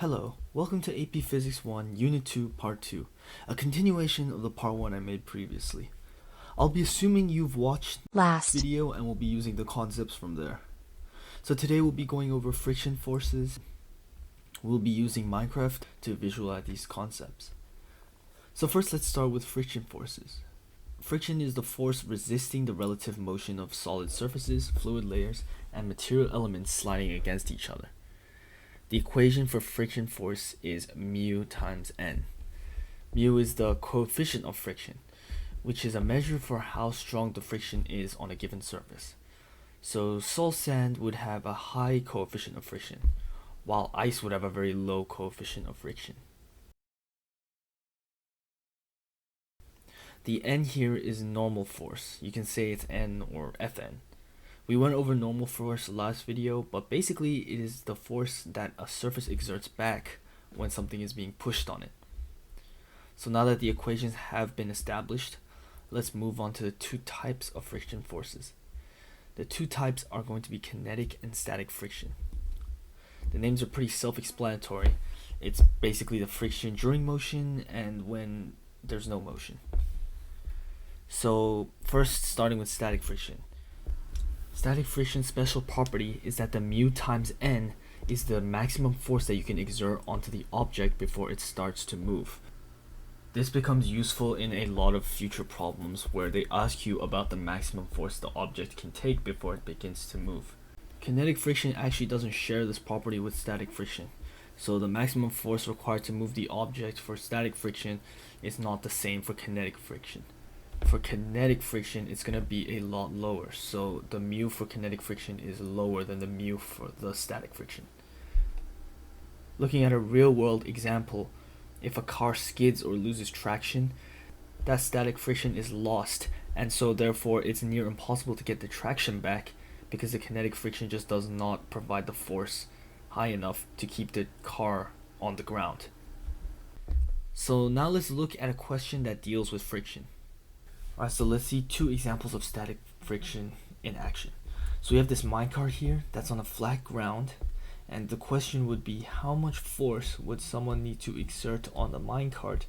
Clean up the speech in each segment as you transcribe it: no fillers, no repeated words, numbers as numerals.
Hello, welcome to AP Physics 1, Unit 2, Part 2, a continuation of the Part 1 I made previously. I'll be assuming you've watched Last. the video and we'll be using the concepts from there. So today we'll be going over friction forces. We'll be using Minecraft to visualize these concepts. So first let's start with friction forces. Friction is the force resisting the relative motion of solid surfaces, fluid layers, and material elements sliding against each other. The equation for friction force is mu times n. Mu is the coefficient of friction, which is a measure for how strong the friction is on a given surface. So salt sand would have a high coefficient of friction, while ice would have a very low coefficient of friction. The n here is normal force. You can say it's n or Fn. We went over normal force last video, but basically it is the force that a surface exerts back when something is being pushed on it. So now that the equations have been established, let's move on to the two types of friction forces. The two types are going to be kinetic and static friction. The names are pretty self-explanatory. It's basically the friction during motion and when there's no motion. So first, starting with static friction. Static friction's special property is that the mu times n is the maximum force that you can exert onto the object before it starts to move. This becomes useful in a lot of future problems where they ask you about the maximum force the object can take before it begins to move. Kinetic friction actually doesn't share this property with static friction, so the maximum force required to move the object for static friction is not the same for kinetic friction. For kinetic friction, it's going to be a lot lower, so the mu for kinetic friction is lower than the mu for the static friction. Looking at a real-world example, if a car skids or loses traction, that static friction is lost, and so therefore it's near impossible to get the traction back because the kinetic friction just does not provide the force high enough to keep the car on the ground. So now let's look at a question that deals with friction. Alright, so let's see two examples of static friction in action. So we have this minecart here that's on a flat ground, and the question would be how much force would someone need to exert on the minecart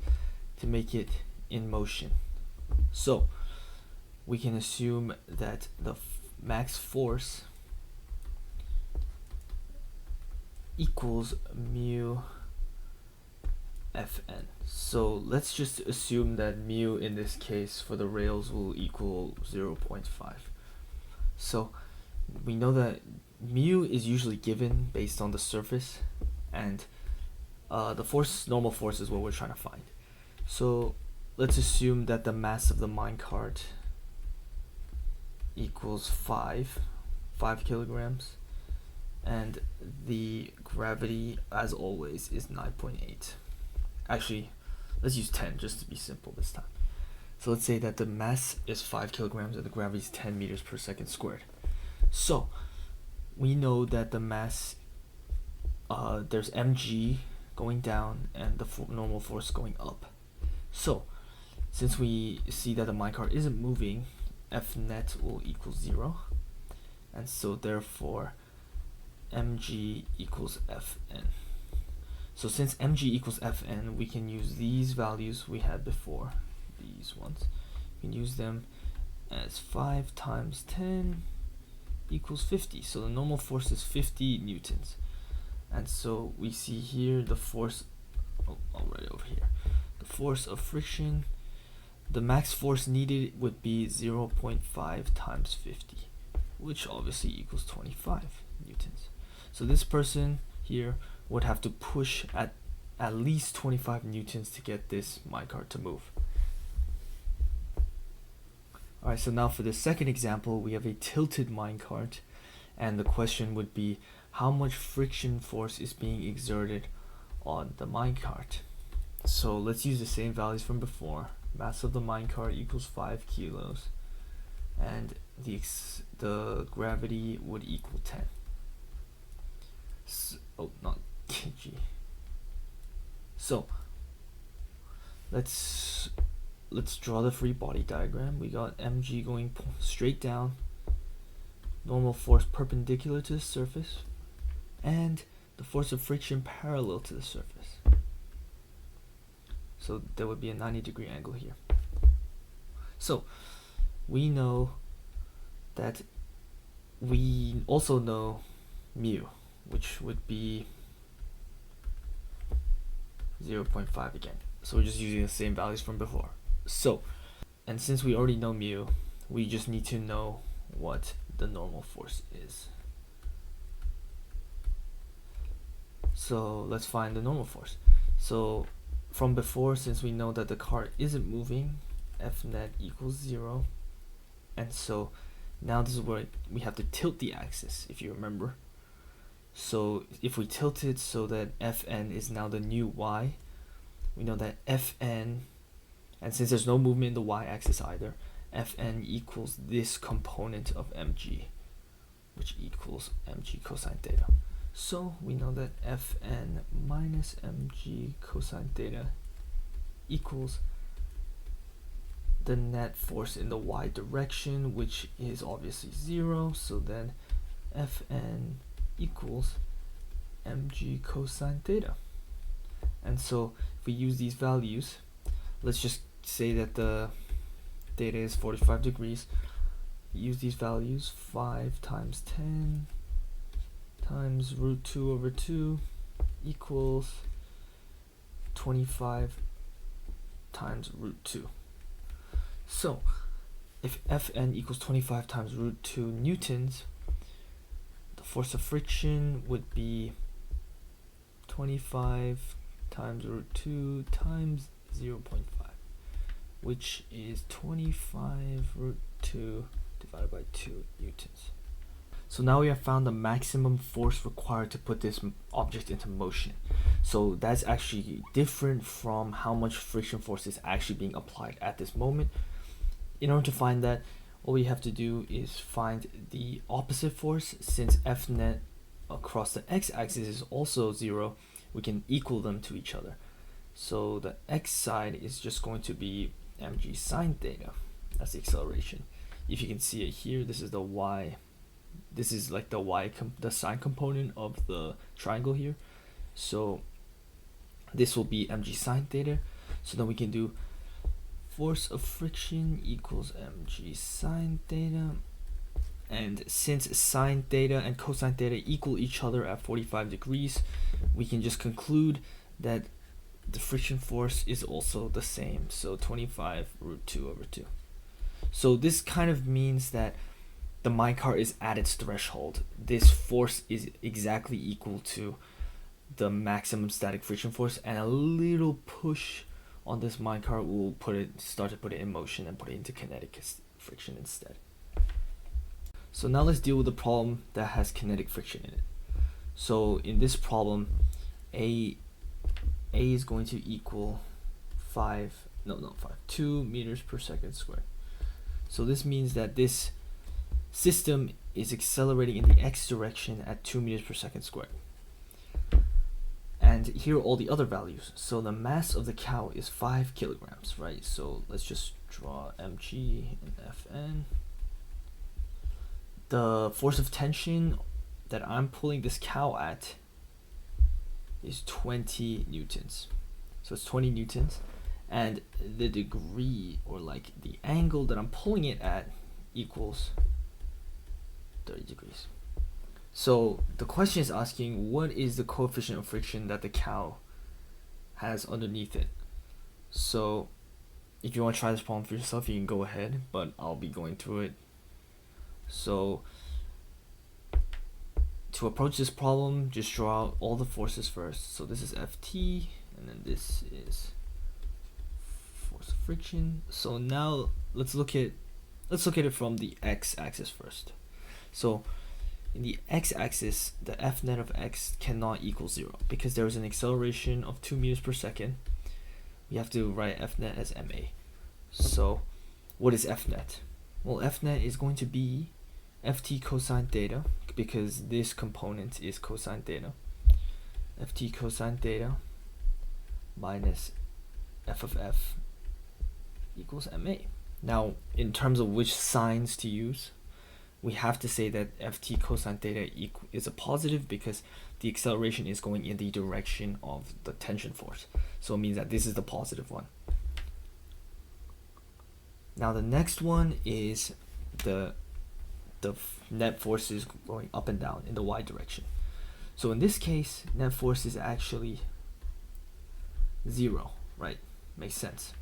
to make it in motion? So we can assume that the max force equals mu Fn. So let's just assume that mu in this case for the rails will equal 0.5. So we know that mu is usually given based on the surface, and the normal force is what we're trying to find. So let's assume that the mass of the minecart equals 5 kilograms, and the gravity, as always, is 9.8. Actually, let's use 10 just to be simple this time. So let's say that the mass is 5 kilograms and the gravity is 10 meters per second squared. So we know that the mass, there's mg going down and the normal force going up. So since we see that the minecart isn't moving, F net will equal 0, and so therefore mg equals Fn. So since mg equals Fn, we can use these values we had before, these ones. We can use them as 5 times 10 equals 50. So the normal force is 50 newtons. And so we see here the force, right over here, the force of friction, the max force needed would be 0.5 times 50, which obviously equals 25 newtons. So this person here would have to push at least 25 newtons to get this minecart to move. Alright, so now for the second example, we have a tilted minecart, and the question would be how much friction force is being exerted on the minecart. So let's use the same values from before. Mass of the minecart equals 5 kilos, and the gravity would equal 10. Not kg. So let's draw the free body diagram. We got mg going straight down, normal force perpendicular to the surface, and the force of friction parallel to the surface. So there would be a 90-degree angle here. So we know that we also know mu, which would be 0.5 again. So we're just using the same values from before. So, and since we already know mu, we just need to know what the normal force is. So let's find the normal force. So from before, since we know that the car isn't moving, F net equals 0. And so now this is where we have to tilt the axis, if you remember. So if we tilt it so that Fn is now the new y, we know that Fn, and since there's no movement in the y-axis either, Fn equals this component of mg, which equals mg cosine theta. So we know that Fn minus mg cosine theta equals the net force in the y direction, which is obviously 0. So then Fn equals mg cosine theta. And so if we use these values, let's just say that the theta is 45 degrees. Use these values, 5 times 10 times root 2 over 2 equals 25 times root 2. So if Fn equals 25 times root 2 newtons, the force of friction would be 25 times root 2 times 0.5, which is 25 root 2 divided by 2 newtons. So now we have found the maximum force required to put this object into motion. So that's actually different from how much friction force is actually being applied at this moment. In order to find that, all we have to do is find the opposite force. Since F net across the x-axis is also 0, we can equal them to each other. So the x side is just going to be mg sine theta. That's the acceleration. If you can see it here, this is the y. This is like the sine component of the triangle here. So this will be mg sine theta. So then we can do force of friction equals mg sine theta. And since sine theta and cosine theta equal each other at 45 degrees, we can just conclude that the friction force is also the same. So 25 root 2 over 2. So this kind of means that the minecar is at its threshold. This force is exactly equal to the maximum static friction force, and a little push on this minecar will start to put it in motion and put it into kinetic friction instead. So now let's deal with the problem that has kinetic friction in it. So in this problem, A is going to equal 2 meters per second squared. So this means that this system is accelerating in the x direction at 2 meters per second squared. And here are all the other values. So the mass of the cow is 5 kilograms, right? So let's just draw mg and Fn. The force of tension that I'm pulling this cow at is 20 newtons. So it's 20 newtons. And the degree, or like the angle that I'm pulling it at, equals 30 degrees. So the question is asking, what is the coefficient of friction that the cow has underneath it? So if you want to try this problem for yourself, you can go ahead, but I'll be going through it. So to approach this problem, just draw out all the forces first. So this is Ft, and then this is force of friction. So now let's look at it from the x-axis first. So in the x-axis, the F net of x cannot equal 0 because there is an acceleration of 2 meters per second. We have to write F net as ma. So what is F net? Well, F net is going to be Ft cosine theta, because this component is cosine theta. Ft cosine theta minus f of f equals ma. Now, in terms of which signs to use, we have to say that Ft cosine theta is a positive because the acceleration is going in the direction of the tension force. So it means that this is the positive one. Now the next one is the net force is going up and down in the y direction. So in this case, net force is actually 0, right? Makes sense.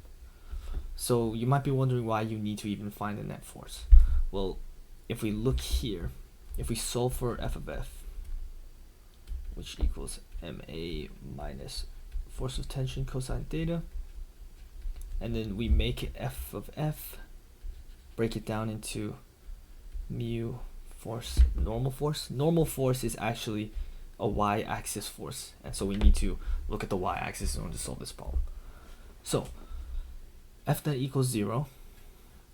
So you might be wondering why you need to even find the net force. Well, if we look here, if we solve for f of f, which equals ma minus force of tension cosine theta, and then we make f of f, break it down into mu force, normal force. Normal force is actually a y-axis force, and so we need to look at the y-axis in order to solve this problem. So f net equals 0,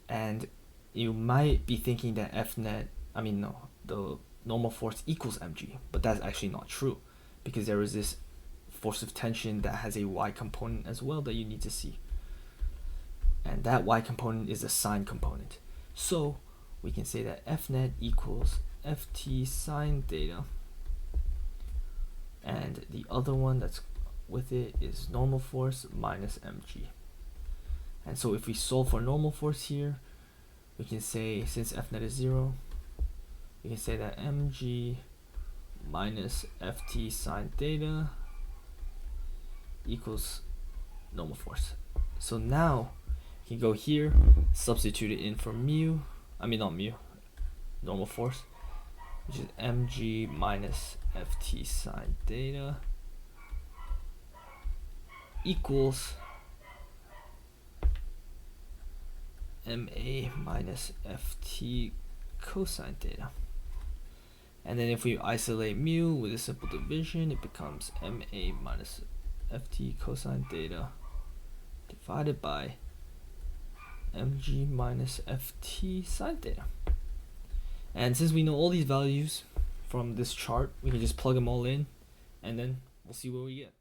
and you might be thinking that the normal force equals mg, but that's actually not true, because there is this force of tension that has a y component as well that you need to see, and that y component is the sine component. So we can say that f net equals ft sine theta, and the other one that's with it is normal force minus mg. And so if we solve for normal force here, we can say, since f net is 0, we can say that mg minus ft sine theta equals normal force. So now you can go here, substitute it in for normal force, which is mg minus ft sine theta equals ma minus ft cosine theta. And then if we isolate mu with a simple division, it becomes ma minus ft cosine theta divided by mg minus ft sine theta. And since we know all these values from this chart, we can just plug them all in, and then we'll see what we get.